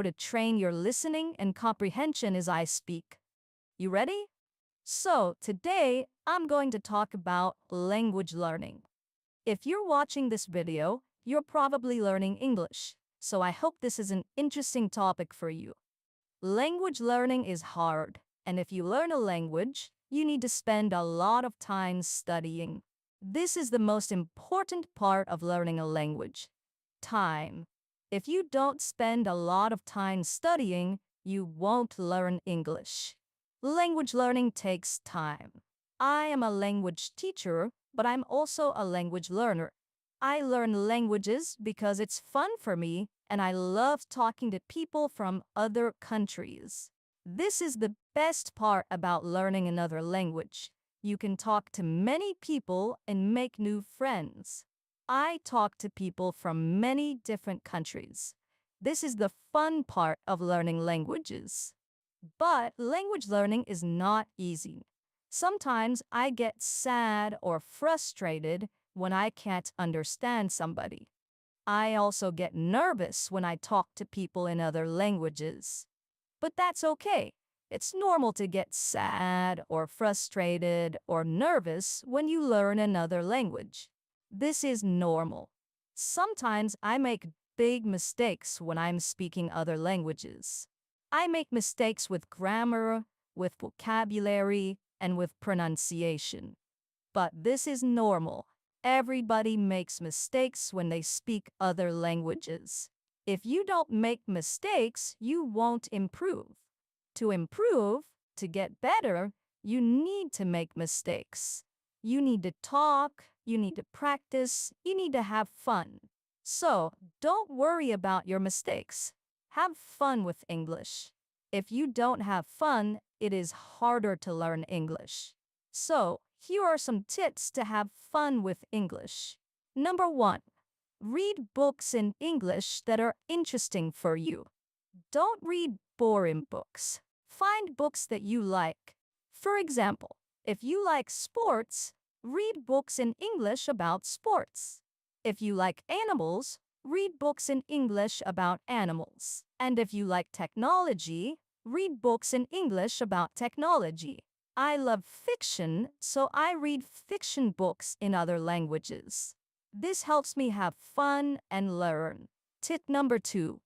to train your listening and comprehension as I speak. You ready? So, today I'm going to talk about language learning. If you're watching this video, you're probably learning English, so I hope this is an interesting topic for you. Language learning is hard, and if you learn a language, you need to spend a lot of time studying. This is the most important part of learning a language. Time. If you don't spend a lot of time studying, you won't learn English. Language learning takes time. I am a language teacher, but I'm also a language learner. I learn languages because it's fun for me, and I love talking to people from other countries. This is the best part about learning another language. You can talk to many people and make new friends. I talk to people from many different countries. This is the fun part of learning languages. But language learning is not easy. Sometimes I get sad or frustrated when I can't understand somebody. I also get nervous when I talk to people in other languages. But that's okay. It's normal to get sad or frustrated or nervous when you learn another language. This is normal. Sometimes I make big mistakes when I'm speaking other languages. I make mistakes with grammar, with vocabulary, and with pronunciation. But this is normal. Everybody makes mistakes when they speak other languages. If you don't make mistakes, you won't improve. To improve, to get better, you need to make mistakes. You need to talk, you need to practice, you need to have fun. So, don't worry about your mistakes. Have fun with English. If you don't have fun, it is harder to learn English. So, here are some tips to have fun with English. Number 1. Read books in English that are interesting for you. Don't read boring books. Find books that you like. For example, if you like sports, read books in English about sports. If you like animals, read books in English about animals. And if you like technology, read books in English about technology. I love fiction, so I read fiction books in other languages. This helps me have fun and learn. Tip number 2.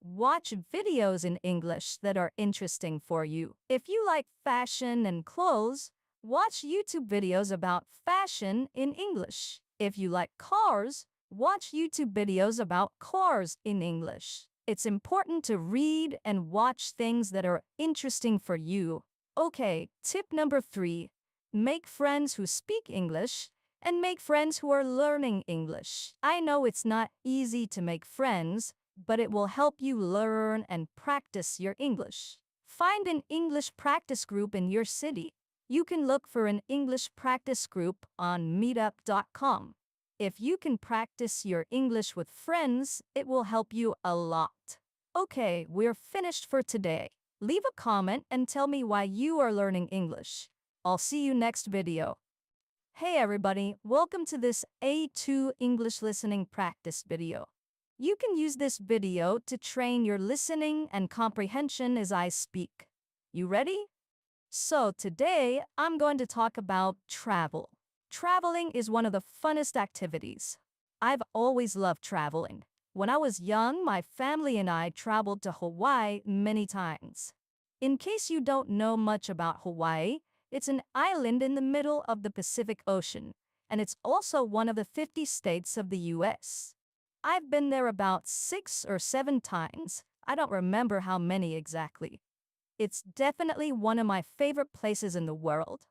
Watch videos in English that are interesting for you. If you like fashion and clothes, watch YouTube videos about fashion in English. If you like cars, watch YouTube videos about cars in English. It's important to read and watch things that are interesting for you. Okay, tip number 3. Make friends who speak English and make friends who are learning English. I know it's not easy to make friends, but it will help you learn and practice your English. Find an English practice group in your city. You can look for an English practice group on meetup.com. If you can practice your English with friends, it will help you a lot. Okay, we're finished for today. Leave a comment and tell me why you are learning English. I'll see you next video. Hey everybody, welcome to this A2 English listening practice video. You can use this video to train your listening and comprehension as I speak. You ready? So today, I'm going to talk about travel. Traveling is one of the funnest activities. I've always loved traveling. When I was young, my family and I traveled to Hawaii many times. In case you don't know much about Hawaii, it's an island in the middle of the Pacific Ocean, and it's also one of the 50 states of the US. I've been there about 6 or 7 times. I don't remember how many exactly. It's definitely one of my favorite places in the world.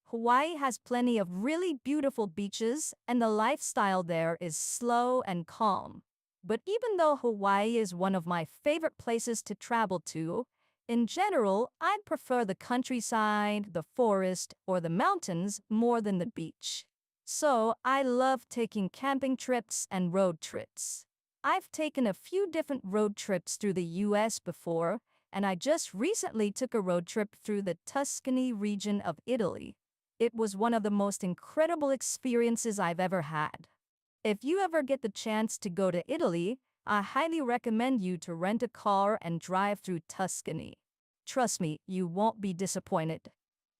Hawaii has plenty of really beautiful beaches, and the lifestyle there is slow and calm. But even though Hawaii is one of my favorite places to travel to, in general, I'd prefer the countryside, the forest, or the mountains more than the beach. So, I love taking camping trips and road trips. I've taken a few different road trips through the US before, and I just recently took a road trip through the Tuscany region of Italy. It was one of the most incredible experiences I've ever had. If you ever get the chance to go to Italy, I highly recommend you to rent a car and drive through Tuscany. Trust me, you won't be disappointed.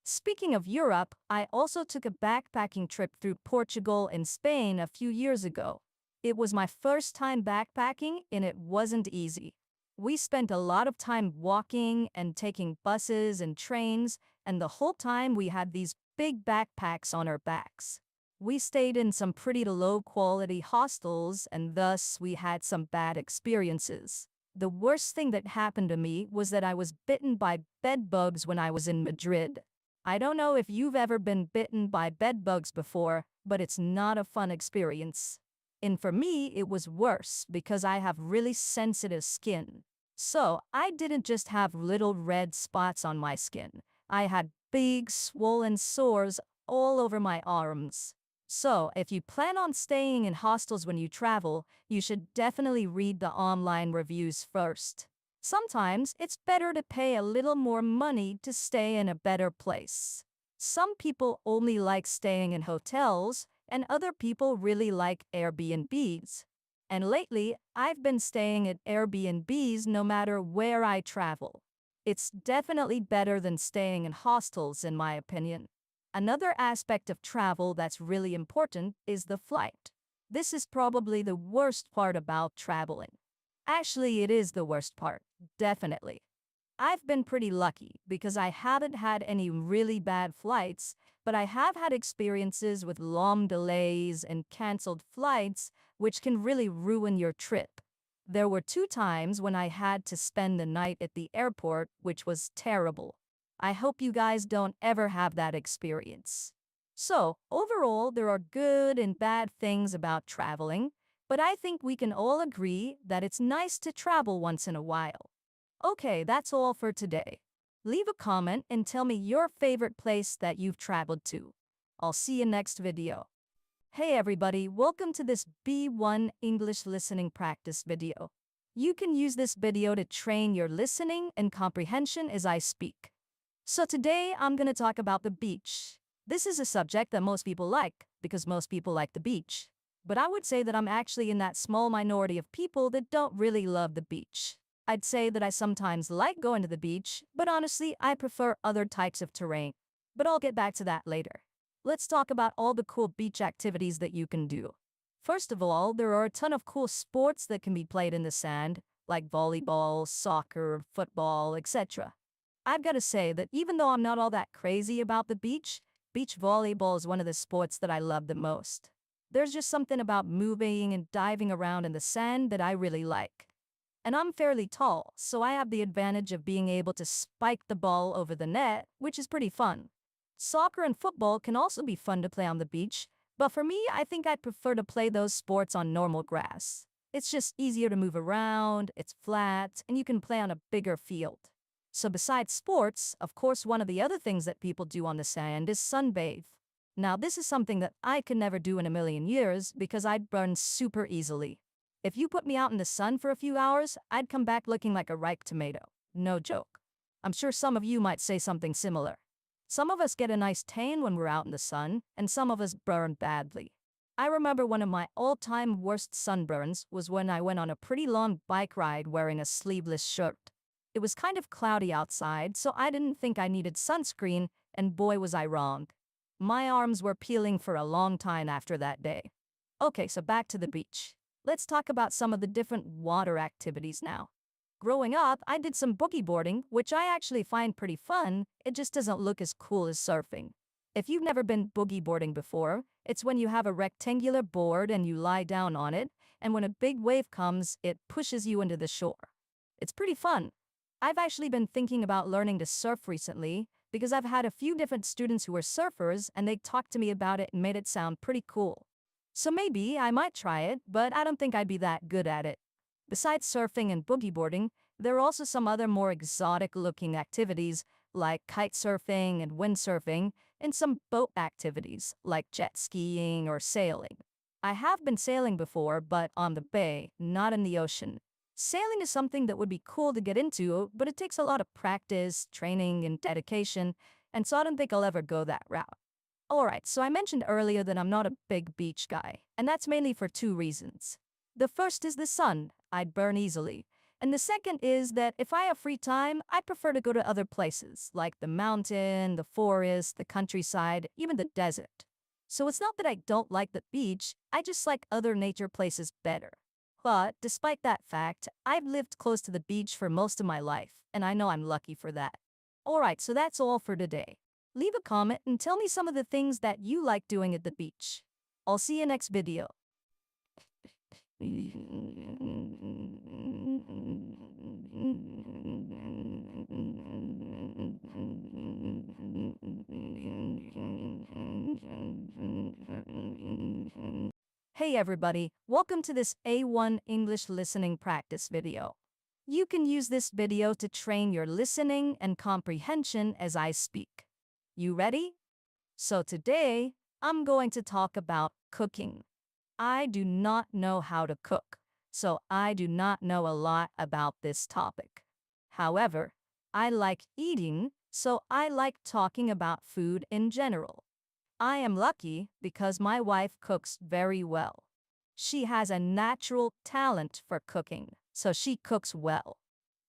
Speaking of Europe, I also took a backpacking trip through Portugal and Spain a few years ago. It was my first time backpacking and it wasn't easy. We spent a lot of time walking and taking buses and trains, and the whole time we had these big backpacks on our backs. We stayed in some pretty low quality hostels and thus we had some bad experiences. The worst thing that happened to me was that I was bitten by bed bugs when I was in Madrid. I don't know if you've ever been bitten by bed bugs before, but it's not a fun experience. And for me, it was worse because I have really sensitive skin. So I didn't just have little red spots on my skin. I had big swollen sores all over my arms. So if you plan on staying in hostels when you travel, you should definitely read the online reviews first. Sometimes it's better to pay a little more money to stay in a better place. Some people only like staying in hotels, and other people really like Airbnbs. And lately, I've been staying at Airbnbs no matter where I travel. It's definitely better than staying in hostels, in my opinion. Another aspect of travel that's really important is the flight. This is probably the worst part about traveling. Actually, it is the worst part, definitely. I've been pretty lucky because I haven't had any really bad flights, but I have had experiences with long delays and canceled flights, which can really ruin your trip. There were 2 times when I had to spend the night at the airport, which was terrible. I hope you guys don't ever have that experience. So, overall, there are good and bad things about traveling, but I think we can all agree that it's nice to travel once in a while. Okay, that's all for today. Leave a comment and tell me your favorite place that you've traveled to. I'll see you next video. Hey everybody, welcome to this B1 English listening practice video. You can use this video to train your listening and comprehension as I speak. So today I'm going to talk about the beach. This is a subject that most people like because most people like the beach. But I would say that I'm actually in that small minority of people that don't really love the beach. I'd say that I sometimes like going to the beach, but honestly, I prefer other types of terrain. But I'll get back to that later. Let's talk about all the cool beach activities that you can do. First of all, there are a ton of cool sports that can be played in the sand, like volleyball, soccer, football, etc. I've got to say that even though I'm not all that crazy about the beach volleyball is one of the sports that I love the most. There's just something about moving and diving around in the sand that I really like. And I'm fairly tall, so I have the advantage of being able to spike the ball over the net, which is pretty fun. Soccer and football can also be fun to play on the beach, but for me, I think I'd prefer to play those sports on normal grass. It's just easier to move around, it's flat, and you can play on a bigger field. So besides sports, of course, one of the other things that people do on the sand is sunbathe. Now, this is something that I could never do in a million years because I'd burn super easily. If you put me out in the sun for a few hours, I'd come back looking like a ripe tomato. No joke. I'm sure some of you might say something similar. Some of us get a nice tan when we're out in the sun, and some of us burn badly. I remember one of my all-time worst sunburns was when I went on a pretty long bike ride wearing a sleeveless shirt. It was kind of cloudy outside, so I didn't think I needed sunscreen, and boy was I wrong. My arms were peeling for a long time after that day. Okay, so back to the beach. Let's talk about some of the different water activities now. Growing up, I did some boogie boarding, which I actually find pretty fun. It just doesn't look as cool as surfing. If you've never been boogie boarding before, it's when you have a rectangular board and you lie down on it, and when a big wave comes, it pushes you into the shore. It's pretty fun. I've actually been thinking about learning to surf recently because I've had a few different students who are surfers and they talked to me about it and made it sound pretty cool. So maybe I might try it, but I don't think I'd be that good at it. Besides surfing and boogie boarding, there are also some other more exotic-looking activities like kite surfing and windsurfing, and some boat activities like jet skiing or sailing. I have been sailing before, but on the bay, not in the ocean. Sailing is something that would be cool to get into, but it takes a lot of practice, training, and dedication, and so I don't think I'll ever go that route. Alright, so I mentioned earlier that I'm not a big beach guy, and that's mainly for 2 reasons. The first is the sun. I'd burn easily. And the second is that if I have free time, I prefer to go to other places, like the mountain, the forest, the countryside, even the desert. So it's not that I don't like the beach, I just like other nature places better. But despite that fact, I've lived close to the beach for most of my life, and I know I'm lucky for that. Alright, so that's all for today. Leave a comment and tell me some of the things that you like doing at the beach. I'll see you next video. Hey everybody, welcome to this A1 English listening practice video. You can use this video to train your listening and comprehension as I speak. You ready? So today, I'm going to talk about cooking. I do not know how to cook, so I do not know a lot about this topic. However, I like eating, so I like talking about food in general. I am lucky because my wife cooks very well. She has a natural talent for cooking, so she cooks well.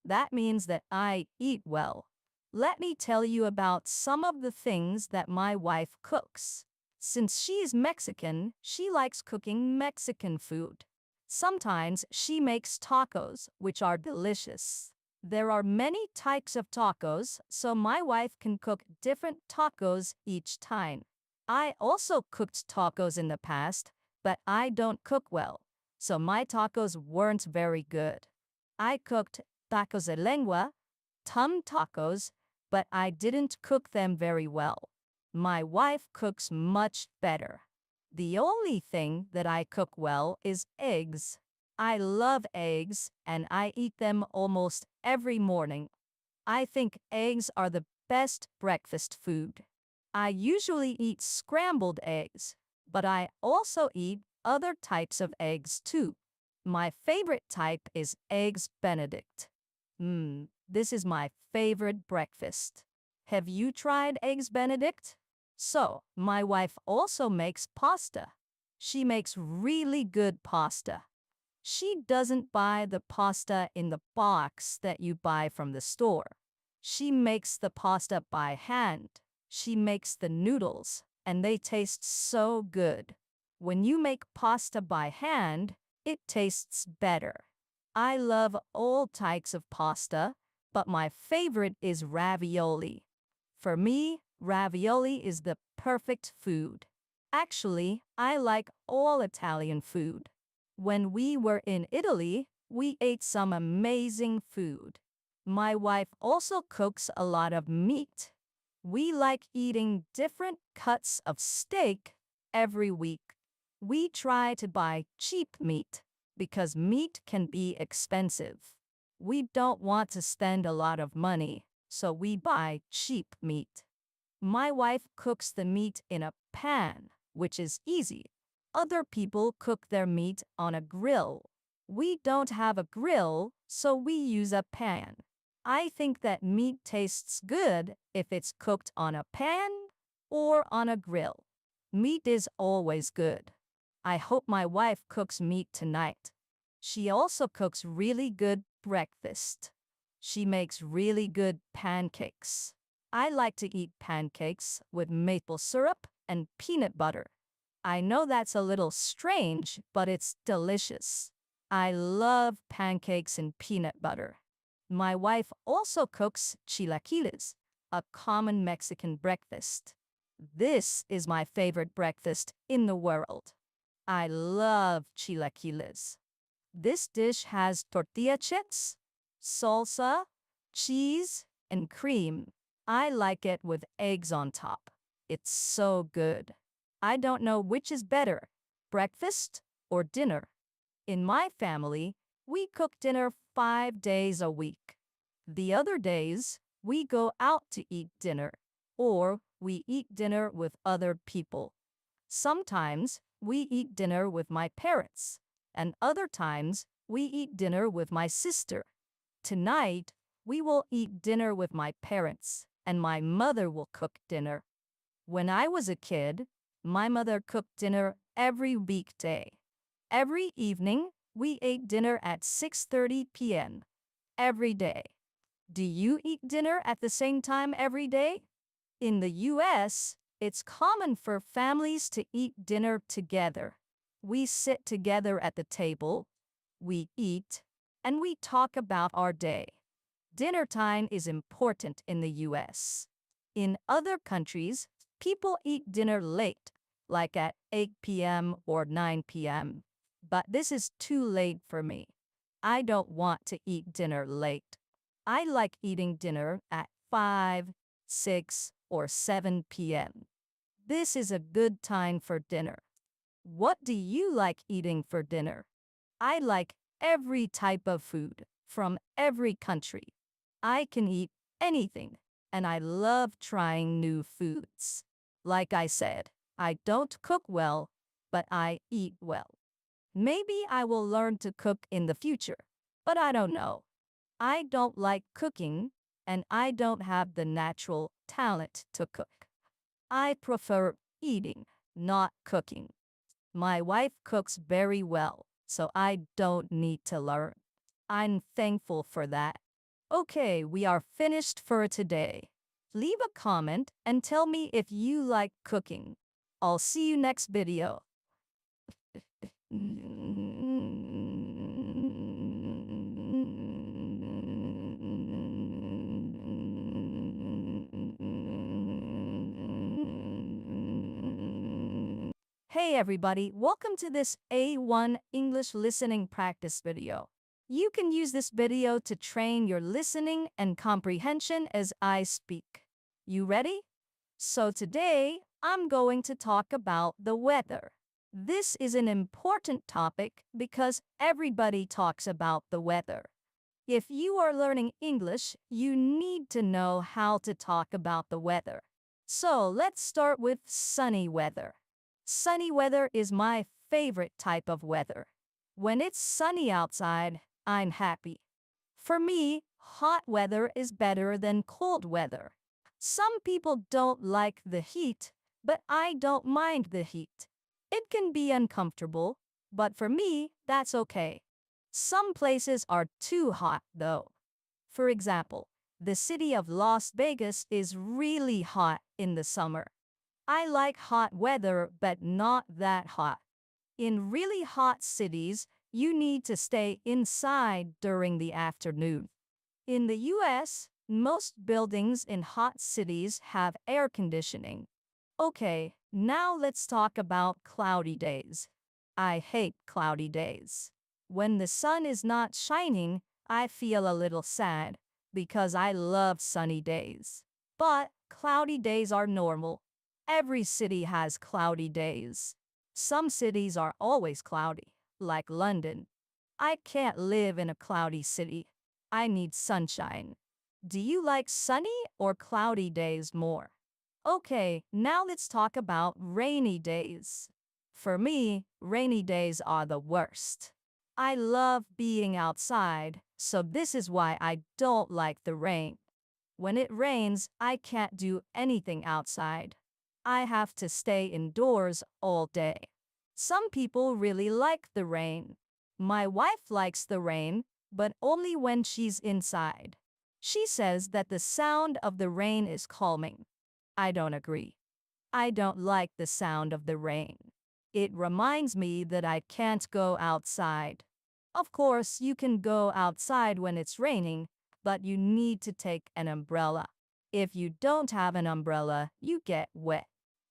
That means that I eat well. Let me tell you about some of the things that my wife cooks. Since she's Mexican, she likes cooking Mexican food. Sometimes she makes tacos, which are delicious. There are many types of tacos, so my wife can cook different tacos each time. I also cooked tacos in the past, but I don't cook well, so my tacos weren't very good. I cooked tacos de lengua, tum tacos, but I didn't cook them very well. My wife cooks much better. The only thing that I cook well is eggs. I love eggs, and I eat them almost every morning. I think eggs are the best breakfast food. I usually eat scrambled eggs, but I also eat other types of eggs too. My favorite type is Eggs Benedict. This is my favorite breakfast. Have you tried Eggs Benedict? So, my wife also makes pasta. She makes really good pasta. She doesn't buy the pasta in the box that you buy from the store. She makes the pasta by hand. She makes the noodles, and they taste so good. When you make pasta by hand, it tastes better. I love all types of pasta, but my favorite is ravioli. For me, ravioli is the perfect food. Actually, I like all Italian food. When we were in Italy, we ate some amazing food. My wife also cooks a lot of meat. We like eating different cuts of steak every week. We try to buy cheap meat because meat can be expensive. We don't want to spend a lot of money, so we buy cheap meat. My wife cooks the meat in a pan, which is easy. Other people cook their meat on a grill. We don't have a grill, so we use a pan. I think that meat tastes good if it's cooked on a pan or on a grill. Meat is always good. I hope my wife cooks meat tonight. She also cooks really good breakfast. She makes really good pancakes. I like to eat pancakes with maple syrup and peanut butter. I know that's a little strange, but it's delicious. I love pancakes and peanut butter. My wife also cooks chilaquiles, a common Mexican breakfast. This is my favorite breakfast in the world. I love chilaquiles. This dish has tortilla chips, salsa, cheese, and cream. I like it with eggs on top. It's so good. I don't know which is better, breakfast or dinner. In my family, we cook dinner 5 days a week. The other days, we go out to eat dinner, or we eat dinner with other people. Sometimes, we eat dinner with my parents, and other times, we eat dinner with my sister. Tonight, we will eat dinner with my parents, and my mother will cook dinner. When I was a kid, my mother cooked dinner every weekday. Every evening, We ate dinner at 6:30 p.m. every day. Do you eat dinner at the same time every day? In the US, it's common for families to eat dinner together. We sit together at the table, we eat, and we talk about our day. Dinner time is important in the US. In other countries, people eat dinner late, like at 8 p.m. or 9 p.m. But this is too late for me. I don't want to eat dinner late. I like eating dinner at 5, 6, or 7 p.m. This is a good time for dinner. What do you like eating for dinner? I like every type of food from every country. I can eat anything, and I love trying new foods. Like I said, I don't cook well, but I eat well. Maybe I will learn to cook in the future, but I don't know. I don't like cooking, and I don't have the natural talent to cook. I prefer eating, not cooking. My wife cooks very well, so I don't need to learn. I'm thankful for that. Okay, we are finished for today. Leave a comment and tell me if you like cooking. I'll see you next video. Hey everybody, welcome to this A1 English listening practice video. You can use this video to train your listening and comprehension as I speak. You ready? So today, I'm going to talk about the weather. This is an important topic because everybody talks about the weather. If you are learning English, you need to know how to talk about the weather. So let's start with sunny weather. Sunny weather is my favorite type of weather. When it's sunny outside, I'm happy. For me, hot weather is better than cold weather. Some people don't like the heat, but I don't mind the heat. It can be uncomfortable, but for me, that's okay. Some places are too hot, though. For example, the city of Las Vegas is really hot in the summer. I like hot weather, but not that hot. In really hot cities, you need to stay inside during the afternoon. In the US, most buildings in hot cities have air conditioning. Okay, now let's talk about cloudy days. I hate cloudy days. When the sun is not shining, I feel a little sad because I love sunny days. But cloudy days are normal. Every city has cloudy days. Some cities are always cloudy, like London. I can't live in a cloudy city. I need sunshine. Do you like sunny or cloudy days more? Okay, now let's talk about rainy days. For me, rainy days are the worst. I love being outside, so this is why I don't like the rain. When it rains, I can't do anything outside. I have to stay indoors all day. Some people really like the rain. My wife likes the rain, but only when she's inside. She says that the sound of the rain is calming. I don't agree. I don't like the sound of the rain. It reminds me that I can't go outside. Of course, you can go outside when it's raining, but you need to take an umbrella. If you don't have an umbrella, you get wet.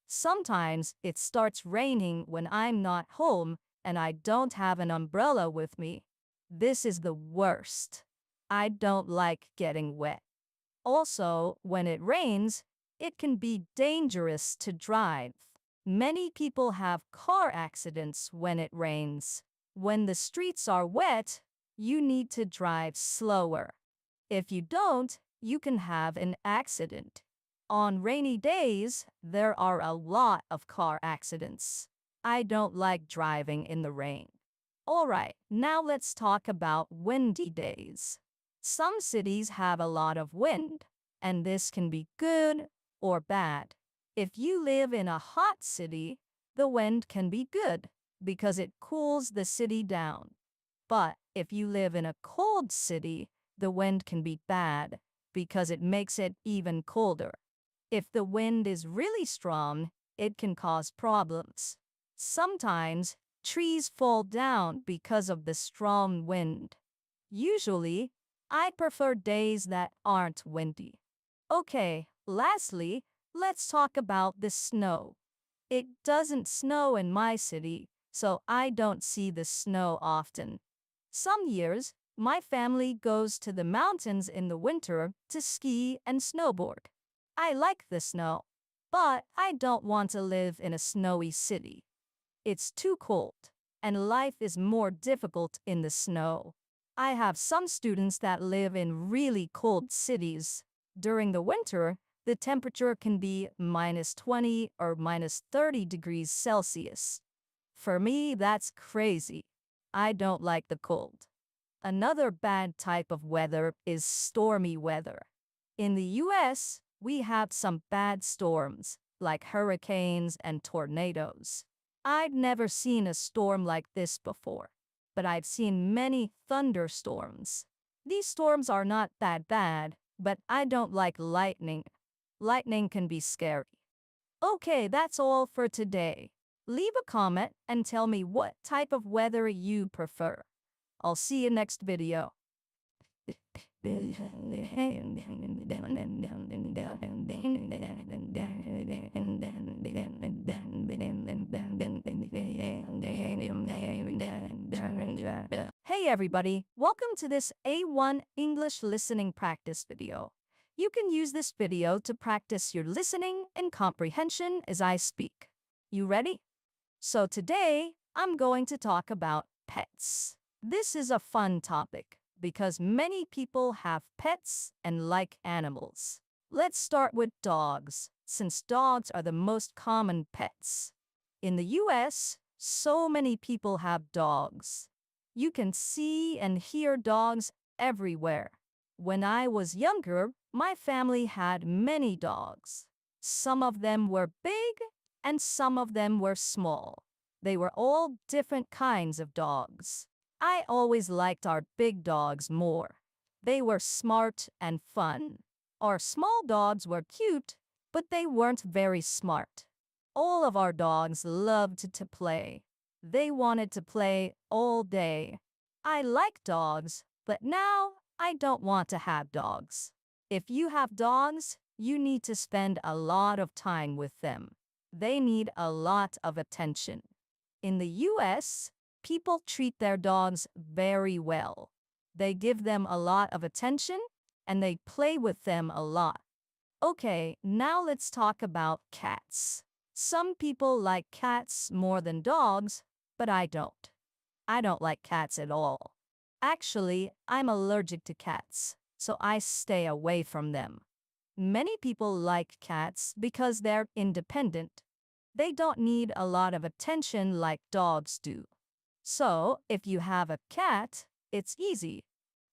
Sometimes it starts raining when I'm not home and I don't have an umbrella with me. This is the worst. I don't like getting wet. Also, when it rains, it can be dangerous to drive. Many people have car accidents when it rains. When the streets are wet, you need to drive slower. If you don't, you can have an accident. On rainy days, there are a lot of car accidents. I don't like driving in the rain. Alright, now let's talk about windy days. Some cities have a lot of wind, and this can be good or bad. If you live in a hot city, the wind can be good because it cools the city down. But if you live in a cold city, the wind can be bad because it makes it even colder. If the wind is really strong, it can cause problems. Sometimes, trees fall down because of the strong wind. Usually, I prefer days that aren't windy. Okay, lastly, let's talk about the snow. It doesn't snow in my city, so I don't see the snow often. Some years, my family goes to the mountains in the winter to ski and snowboard. I like the snow, but I don't want to live in a snowy city. It's too cold, and life is more difficult in the snow. I have some students that live in really cold cities. During the winter, the temperature can be -20 or -30 degrees Celsius. For me, that's crazy. I don't like the cold. Another bad type of weather is stormy weather. In the US, we have some bad storms, like hurricanes and tornadoes. I'd never seen a storm like this before, but I've seen many thunderstorms. These storms are not that bad, but I don't like lightning. Lightning can be scary. Okay, that's all for today. Leave a comment and tell me what type of weather you prefer. I'll see you next video. Hey everybody, welcome to this A1 English listening practice video. You can use this video to practice your listening and comprehension as I speak. You ready? So today, I'm going to talk about pets. This is a fun topic because many people have pets and like animals. Let's start with dogs, since dogs are the most common pets. In the US, so many people have dogs. You can see and hear dogs everywhere. When I was younger, my family had many dogs. Some of them were big and some of them were small. They were all different kinds of dogs. I always liked our big dogs more. They were smart and fun. Our small dogs were cute, but they weren't very smart. All of our dogs loved to play. They wanted to play all day. I like dogs, but now I don't want to have dogs. If you have dogs, you need to spend a lot of time with them. They need a lot of attention. In the US, people treat their dogs very well. They give them a lot of attention and they play with them a lot. Okay, now let's talk about cats. Some people like cats more than dogs, but I don't. I don't like cats at all. Actually, I'm allergic to cats, so I stay away from them. Many people like cats because they're independent. They don't need a lot of attention like dogs do. So, if you have a cat, it's easy.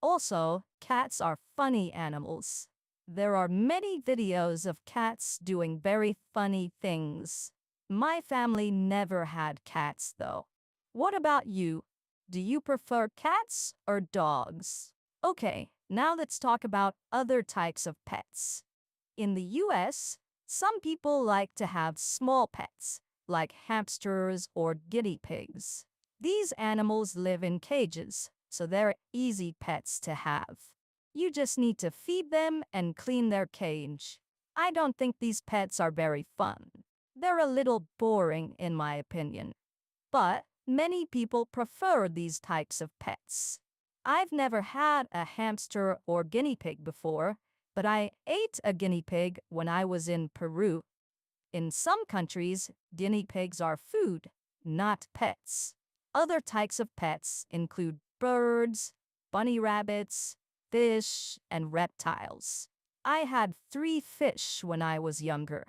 Also, cats are funny animals. There are many videos of cats doing very funny things. My family never had cats, though. What about you? Do you prefer cats or dogs? Okay, now let's talk about other types of pets. In the US, some people like to have small pets, like hamsters or guinea pigs. These animals live in cages, so they're easy pets to have. You just need to feed them and clean their cage. I don't think these pets are very fun. They're a little boring, in my opinion. But many people prefer these types of pets. I've never had a hamster or guinea pig before, but I ate a guinea pig when I was in Peru. In some countries, guinea pigs are food, not pets. Other types of pets include birds, bunny rabbits, fish, and reptiles. I had 3 fish when I was younger.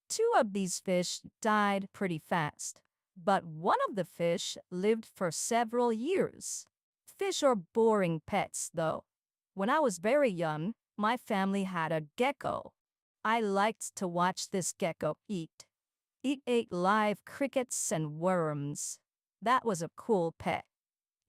2 of these fish died pretty fast, but one of the fish lived for several years. Fish are boring pets, though. When I was very young, my family had a gecko. I liked to watch this gecko eat. It ate live crickets and worms. That was a cool pet.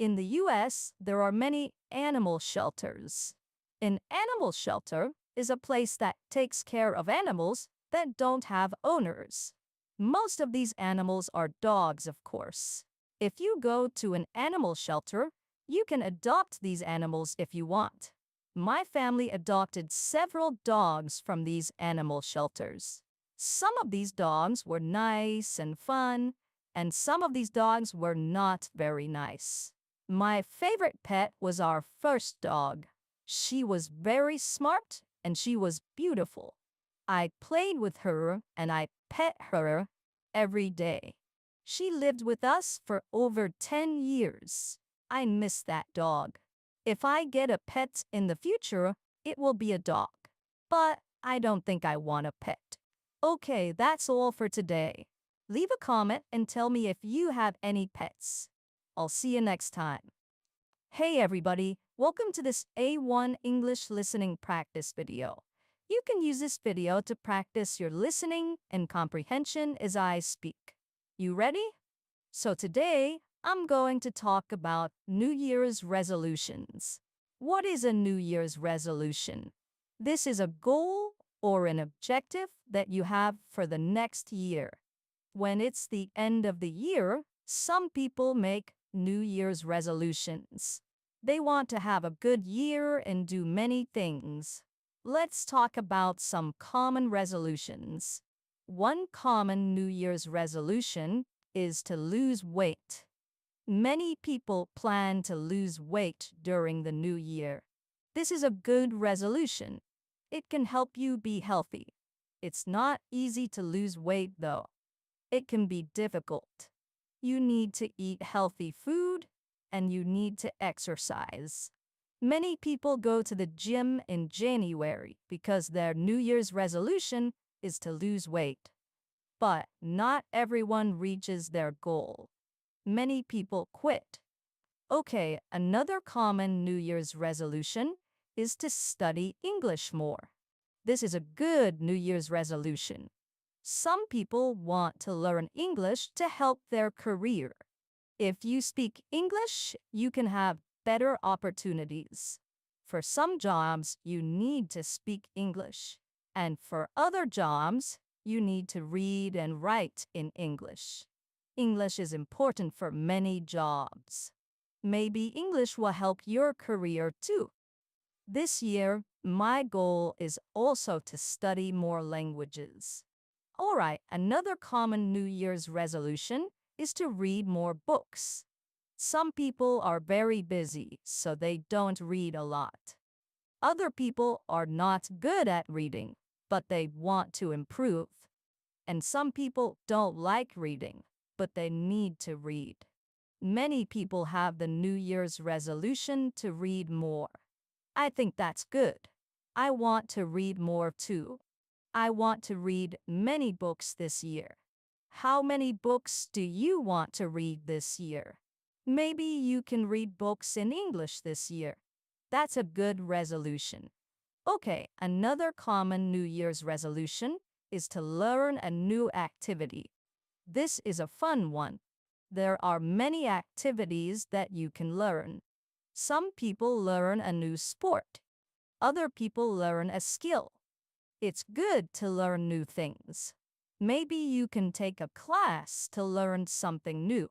In the US, there are many animal shelters. An animal shelter is a place that takes care of animals that don't have owners. Most of these animals are dogs, of course. If you go to an animal shelter, you can adopt these animals if you want. My family adopted several dogs from these animal shelters. Some of these dogs were nice and fun, and some of these dogs were not very nice. My favorite pet was our first dog. She was very smart and she was beautiful. I played with her and I pet her every day. She lived with us for over 10 years. I miss that dog. If I get a pet in the future, it will be a dog. But I don't think I want a pet. Okay, that's all for today. Leave a comment and tell me if you have any pets. I'll see you next time. Hey everybody, welcome to this A1 English listening practice video. You can use this video to practice your listening and comprehension as I speak. You ready? So today, I'm going to talk about New Year's resolutions. What is a New Year's resolution? This is a goal or an objective that you have for the next year. When it's the end of the year, some people make New Year's resolutions. They want to have a good year and do many things. Let's talk about some common resolutions. One common New Year's resolution is to lose weight. Many people plan to lose weight during the new year. This is a good resolution. It can help you be healthy. It's not easy to lose weight though. It can be difficult. You need to eat healthy food and you need to exercise. Many people go to the gym in January because their New Year's resolution is to lose weight. But not everyone reaches their goal. Many people quit. Okay, another common New Year's resolution is to study English more. This is a good New Year's resolution. Some people want to learn English to help their career. If you speak English, you can have better opportunities. For some jobs, you need to speak English. And for other jobs, you need to read and write in English. English is important for many jobs. Maybe English will help your career too. This year, my goal is also to study more languages. All right, another common New Year's resolution is to read more books. Some people are very busy, so they don't read a lot. Other people are not good at reading, but they want to improve. And some people don't like reading, but they need to read. Many people have the New Year's resolution to read more. I think that's good. I want to read more too. I want to read many books this year. How many books do you want to read this year? Maybe you can read books in English this year. That's a good resolution. Okay, another common New Year's resolution is to learn a new activity. This is a fun one. There are many activities that you can learn. Some people learn a new sport. Other people learn a skill. It's good to learn new things. Maybe you can take a class to learn something new.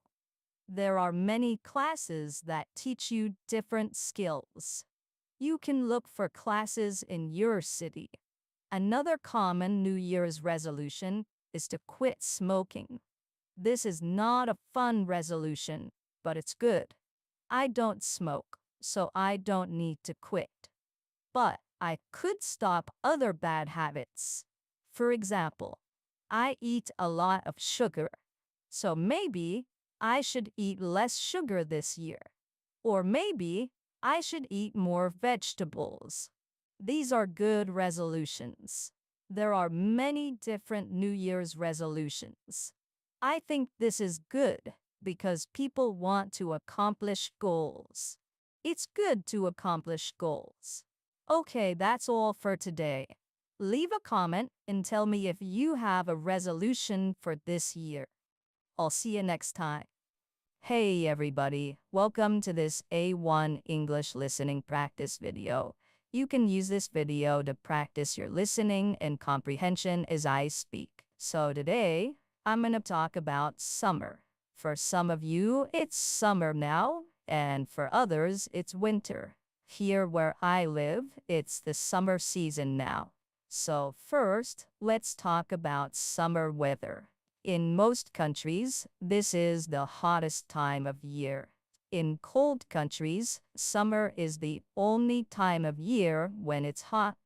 There are many classes that teach you different skills. You can look for classes in your city. Another common New Year's resolution is to quit smoking. This is not a fun resolution, but it's good. I don't smoke, so I don't need to quit. But I could stop other bad habits. For example, I eat a lot of sugar, so maybe I should eat less sugar this year. Or maybe I should eat more vegetables. These are good resolutions. There are many different New Year's resolutions. I think this is good because people want to accomplish goals. It's good to accomplish goals. Okay, that's all for today. Leave a comment and tell me if you have a resolution for this year. I'll see you next time. Hey everybody, welcome to this A1 English listening practice video. You can use this video to practice your listening and comprehension as I speak. So today, I'm going to talk about summer. For some of you, it's summer now, and for others, it's winter. Here where I live, it's the summer season now. So first, let's talk about summer weather. In most countries, this is the hottest time of year. In cold countries, summer is the only time of year when it's hot.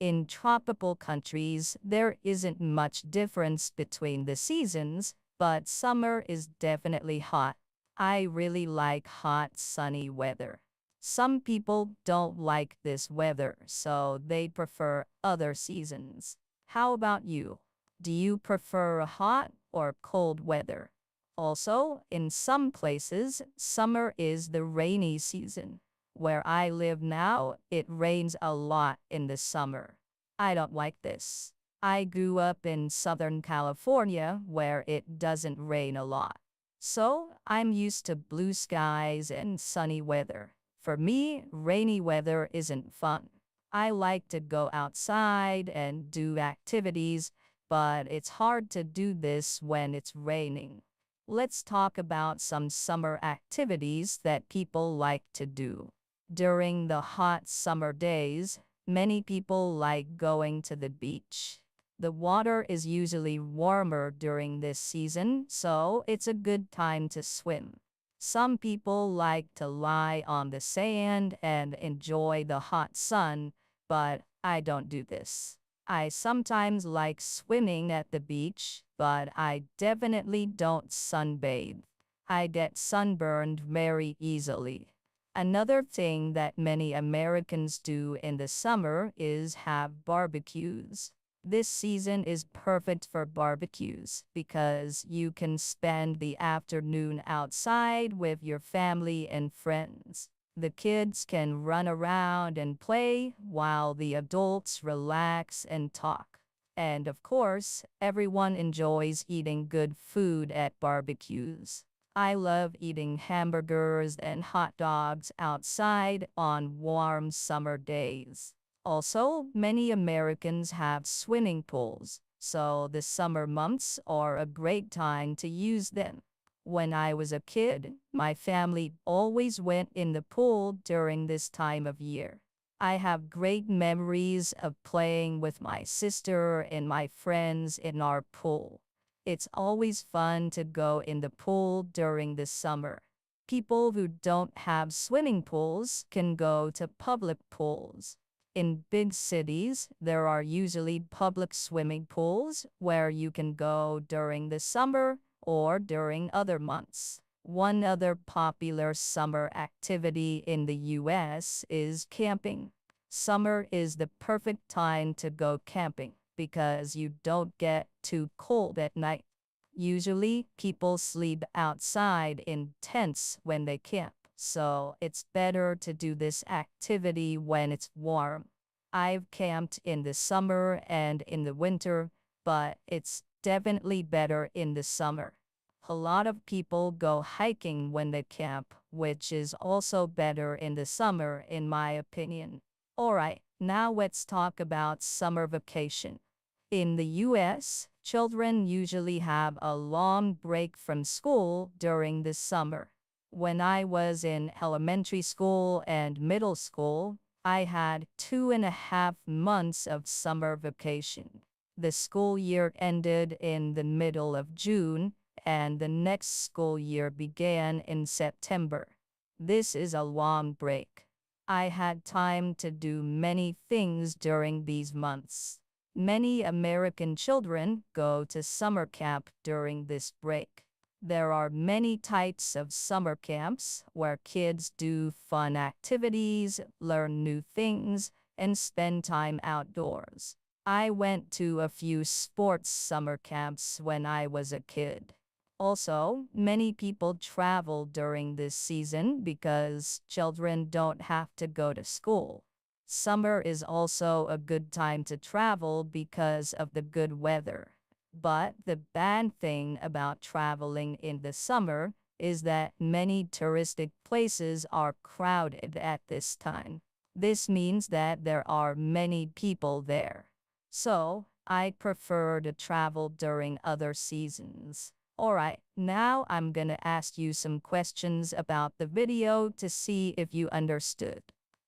In tropical countries, there isn't much difference between the seasons, but summer is definitely hot. I really like hot, sunny weather. Some people don't like this weather, so they prefer other seasons. How about you? Do you prefer hot or cold weather? Also, in some places, summer is the rainy season. Where I live now, it rains a lot in the summer. I don't like this. I grew up in Southern California where it doesn't rain a lot. So, I'm used to blue skies and sunny weather. For me, rainy weather isn't fun. I like to go outside and do activities, but it's hard to do this when it's raining. Let's talk about some summer activities that people like to do. During the hot summer days, many people like going to the beach. The water is usually warmer during this season, so it's a good time to swim. Some people like to lie on the sand and enjoy the hot sun, but I don't do this. I sometimes like swimming at the beach, but I definitely don't sunbathe. I get sunburned very easily. Another thing that many Americans do in the summer is have barbecues. This season is perfect for barbecues because you can spend the afternoon outside with your family and friends. The kids can run around and play while the adults relax and talk. And of course, everyone enjoys eating good food at barbecues. I love eating hamburgers and hot dogs outside on warm summer days. Also, many Americans have swimming pools, so the summer months are a great time to use them. When I was a kid, my family always went in the pool during this time of year. I have great memories of playing with my sister and my friends in our pool. It's always fun to go in the pool during the summer. People who don't have swimming pools can go to public pools. In big cities, there are usually public swimming pools where you can go during the summer or during other months. One other popular summer activity in the US is camping. Summer is the perfect time to go camping because you don't get too cold at night. Usually, people sleep outside in tents when they camp, so it's better to do this activity when it's warm. I've camped in the summer and in the winter, but it's definitely better in the summer. A lot of people go hiking when they camp, which is also better in the summer, in my opinion. Alright, now let's talk about summer vacation. In the US, children usually have a long break from school during the summer. When I was in elementary school and middle school, I had 2.5 months of summer vacation. The school year ended in the middle of June, and the next school year began in September. This is a long break. I had time to do many things during these months. Many American children go to summer camp during this break. There are many types of summer camps where kids do fun activities, learn new things, and spend time outdoors. I went to a few sports summer camps when I was a kid. Also, many people travel during this season because children don't have to go to school. Summer is also a good time to travel because of the good weather. But the bad thing about traveling in the summer is that many touristic places are crowded at this time. This means that there are many people there. So, I prefer to travel during other seasons. Alright, now I'm gonna ask you some questions about the video to see if you understood.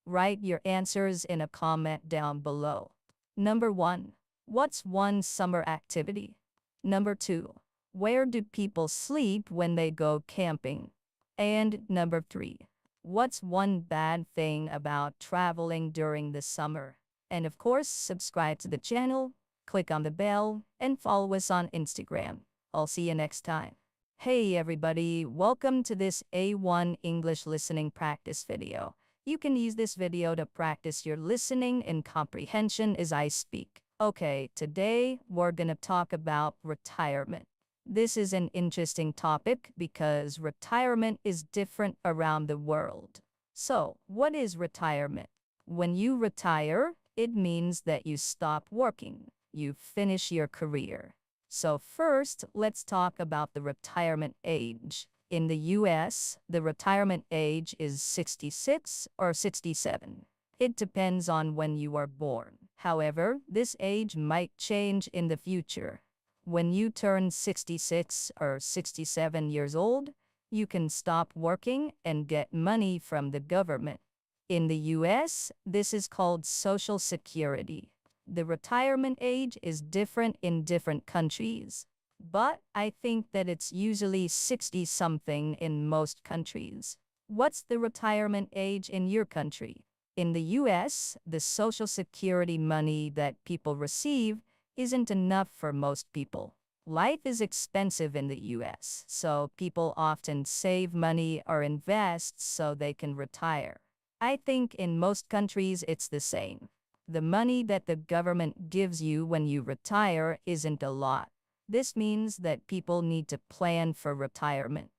Write your answers in a comment down below. Number 1. What's one summer activity? Number 2. Where do people sleep when they go camping? And number 3. What's one bad thing about traveling during the summer? And of course, subscribe to the channel, click on the bell, and follow us on Instagram. I'll see you next time. Hey everybody, welcome to this A1 English listening practice video. You can use this video to practice your listening and comprehension as I speak. Okay, today we're gonna talk about retirement. This is an interesting topic because retirement is different around the world. So, what is retirement? When you retire, it means that you stop working. You finish your career. So first, let's talk about the retirement age. In the US, the retirement age is 66 or 67. It depends on when you are born. However, this age might change in the future. When you turn 66 or 67 years old, you can stop working and get money from the government. In the US, this is called Social Security. The retirement age is different in different countries, but I think that it's usually 60-something in most countries. What's the retirement age in your country? In the US, the Social Security money that people receive isn't enough for most people. Life is expensive in the US, so people often save money or invest so they can retire. I think in most countries it's the same. The money that the government gives you when you retire isn't a lot. This means that people need to plan for retirement.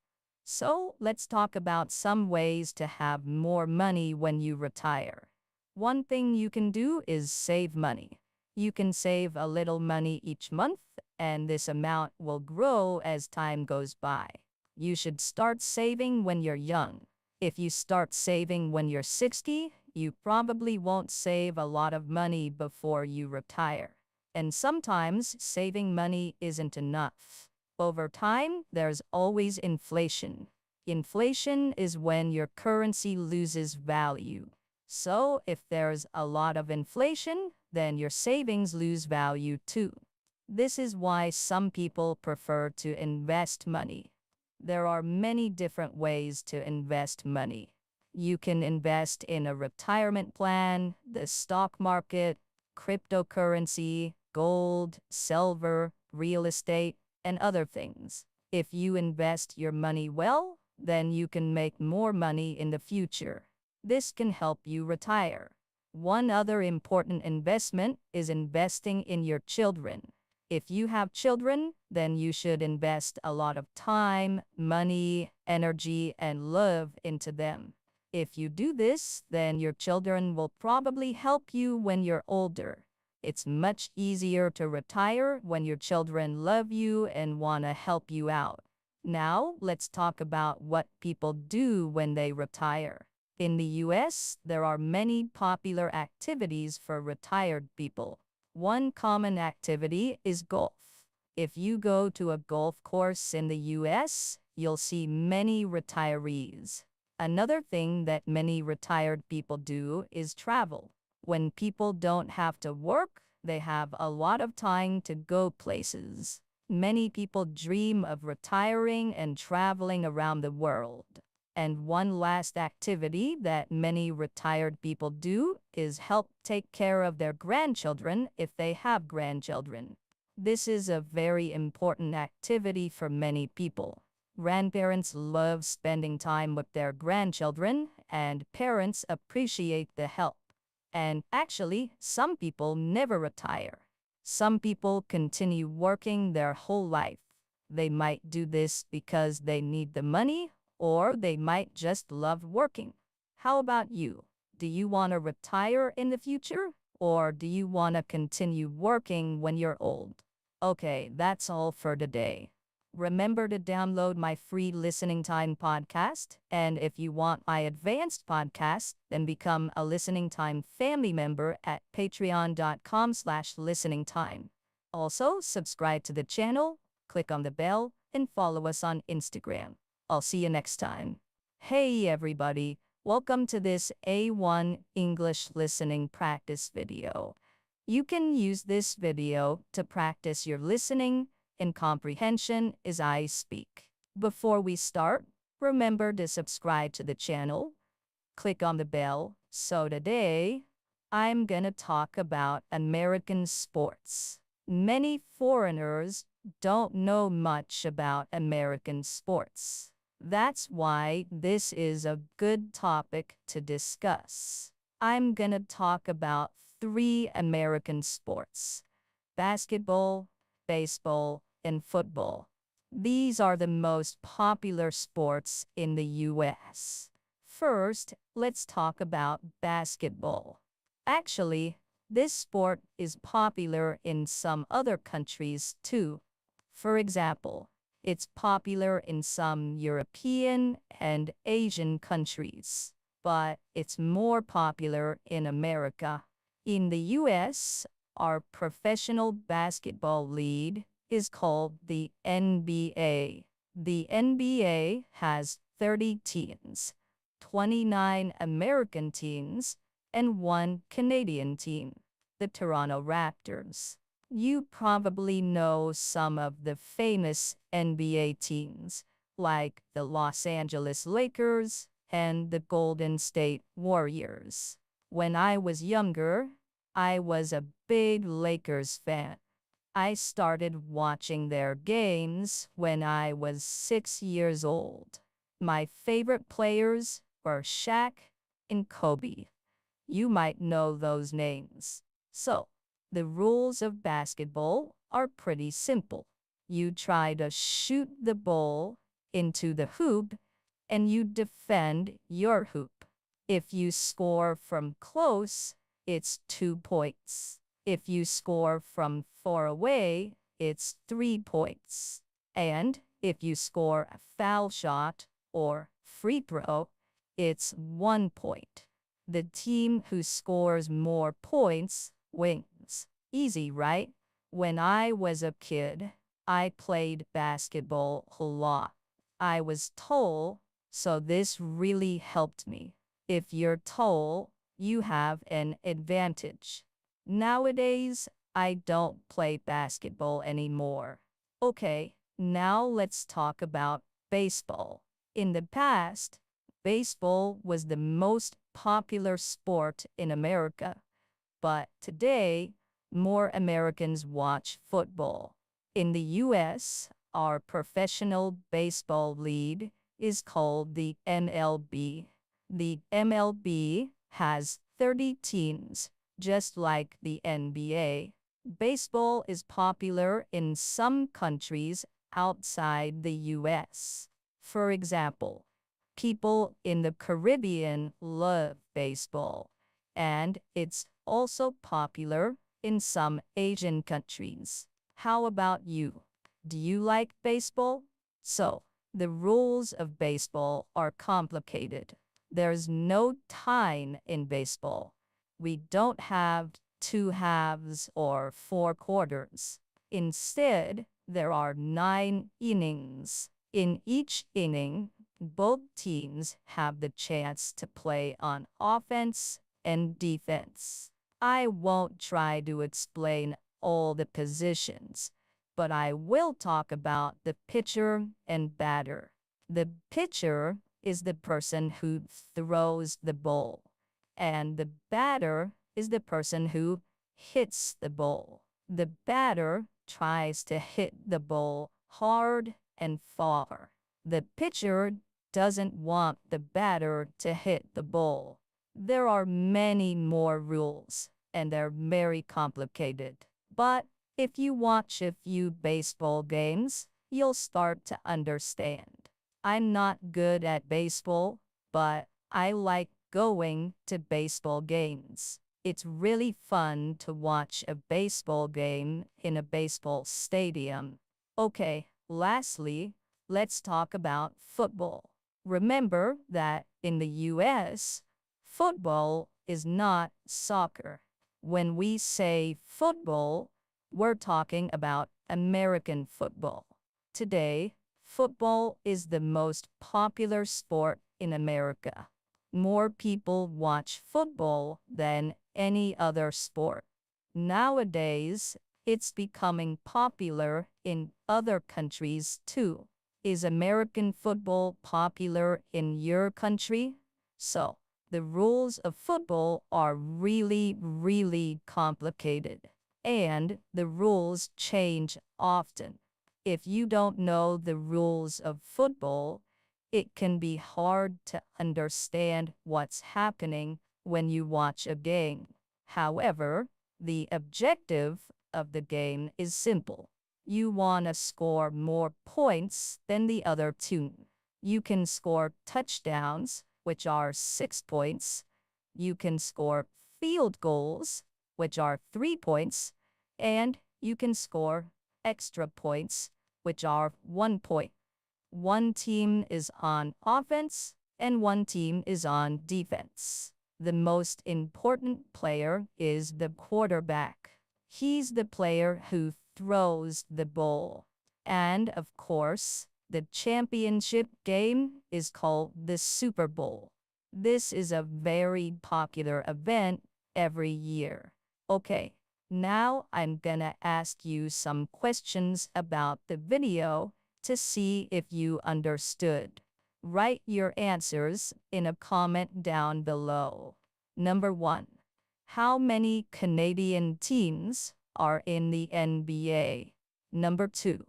So, let's talk about some ways to have more money when you retire. One thing you can do is save money. You can save a little money each month, and this amount will grow as time goes by. You should start saving when you're young. If you start saving when you're 60, you probably won't save a lot of money before you retire. And sometimes saving money isn't enough. Over time, there's always inflation. Inflation is when your currency loses value. So, if there's a lot of inflation, then your savings lose value too. This is why some people prefer to invest money. There are many different ways to invest money. You can invest in a retirement plan, the stock market, cryptocurrency, gold, silver, real estate, and other things. If you invest your money well, then you can make more money in the future. This can help you retire. One other important investment is investing in your children. If you have children, then you should invest a lot of time, money, energy, and love into them. If you do this, then your children will probably help you when you're older. It's much easier to retire when your children love you and want to help you out. Now, let's talk about what people do when they retire. In the US, there are many popular activities for retired people. One common activity is golf. If you go to a golf course in the US, you'll see many retirees. Another thing that many retired people do is travel. When people don't have to work, they have a lot of time to go places. Many people dream of retiring and traveling around the world. And one last activity that many retired people do is help take care of their grandchildren if they have grandchildren. This is a very important activity for many people. Grandparents love spending time with their grandchildren, and parents appreciate the help. And actually, some people never retire. Some people continue working their whole life. They might do this because they need the money, or they might just love working. How about you? Do you want to retire in the future? Or do you want to continue working when you're old? Okay, that's all for today. Remember to download my free listening time podcast. And if you want my advanced podcast, then become a listening time family member at patreon.com/listening time. Also, subscribe to the channel, click on the bell, and follow us on Instagram. I'll see you next time. Hey everybody, welcome to this A1 English listening practice video. You can use this video to practice your listening and comprehension as I speak. Before we start, remember to subscribe to the channel, click on the bell. So today, I'm gonna talk about American sports. Many foreigners don't know much about American sports. That's why this is a good topic to discuss. I'm gonna talk about 3 American sports: basketball, baseball, and football. These are the most popular sports in the US. First, let's talk about basketball. Actually, this sport is popular in some other countries too. For example, it's popular in some European and Asian countries, but it's more popular in America. In the US, our professional basketball league is called the NBA. The NBA has 30 teams, 29 American teams, and 1 Canadian team, the Toronto Raptors. You probably know some of the famous NBA teams, like the Los Angeles Lakers and the Golden State Warriors. When I was younger, I was a big Lakers fan. I started watching their games when I was 6 years old. My favorite players were Shaq and Kobe. You might know those names. So, the rules of basketball are pretty simple. You try to shoot the ball into the hoop, and you defend your hoop. If you score from close, it's 2 points. If you score from far away, it's 3 points. And if you score a foul shot or free throw, it's 1 point. The team who scores more points wins. Easy, right? When I was a kid, I played basketball a lot. I was tall, so this really helped me. If you're tall, you have an advantage. Nowadays, I don't play basketball anymore. Okay, now let's talk about baseball. In the past, baseball was the most popular sport in America, but today, more Americans watch football. In the US, our professional baseball league is called the MLB. The MLB has 30 teams, just like the NBA. Baseball is popular in some countries outside the US. For example, people in the Caribbean love baseball, and it's also popular in some Asian countries. How about you? Do you like baseball? So, the rules of baseball are complicated. There's no time in baseball. We don't have 2 halves or 4 quarters. Instead, there are 9 innings. In each inning, both teams have the chance to play on offense and defense. I won't try to explain all the positions, but I will talk about the pitcher and batter. The pitcher is the person who throws the ball, and the batter is the person who hits the ball. The batter tries to hit the ball hard and far. The pitcher doesn't want the batter to hit the ball. There are many more rules, and they're very complicated. But if you watch a few baseball games, you'll start to understand. I'm not good at baseball, but I like going to baseball games. It's really fun to watch a baseball game in a baseball stadium. Okay, Lastly, let's talk about football. Remember that in the US, football is not soccer. When we say football, we're talking about American football. Today, football is the most popular sport in America. More people watch football than any other sport. Nowadays, it's becoming popular in other countries too. Is American football popular in your country? So, the rules of football are really, really complicated, and the rules change often. If you don't know the rules of football, it can be hard to understand what's happening when you watch a game. However, the objective of the game is simple. You want to score more points than the other team. You can score touchdowns, which are 6 points. You can score field goals, which are 3 points. And you can score extra points, which are 1 point. One team is on offense and one team is on defense. The most important player is the quarterback. He's the player who throws the ball. And of course, the championship game is called the Super Bowl. This is a very popular event every year. Okay, now I'm gonna ask you some questions about the video to see if you understood. Write your answers in a comment down below. Number 1. How many Canadian teams are in the NBA? Number 2.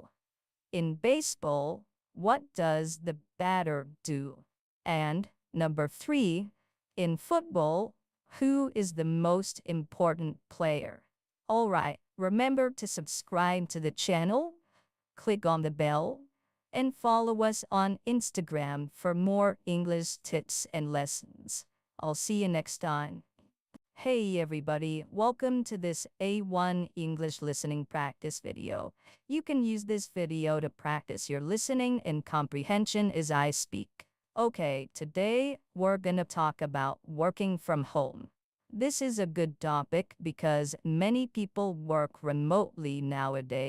In baseball, what does the batter do? And number 3. In football, who is the most important player? Alright, remember to subscribe to the channel, click on the bell, and follow us on Instagram for more English tips and lessons. I'll see you next time. Hey everybody, welcome to this A1 English listening practice video. You can use this video to practice your listening and comprehension as I speak. Okay, today we're gonna talk about working from home. This is a good topic because many people work remotely nowadays.